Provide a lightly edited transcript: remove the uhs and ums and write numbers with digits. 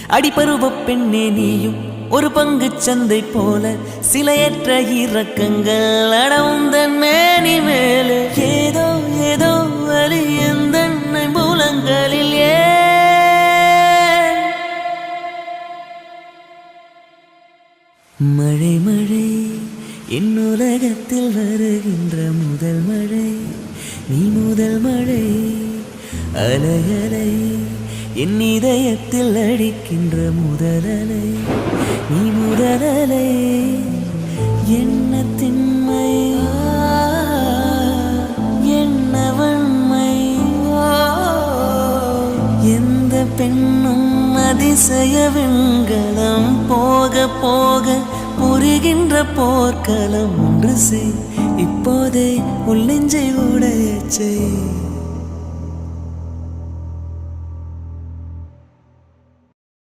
அடிபருவ பெண்ணே நீயும் ஒரு பங்கு சந்தை போல சிலையற்ற இறக்கங்கள் அடவுந்தன் மேனி மேலே ஏதோ ஏதோ வலி எந்தன்னை மூலங்களில் மழை மழை என் உலகத்தில் வருகின்ற முதல் மழை நீ முதல் மழை அலை அலை என் இதயத்தில் அடிக்கின்ற முதல் அலை நீ முதல் அலை என்ன திண்மை என்ன வன்மை எந்த பெண்ணும் அதிசய வெண்கலம் போக போக புரிகின்ற போர்க்களம் ஒன்று செய் இப்போதே உள்ளெஞ்சை உடையச் செய்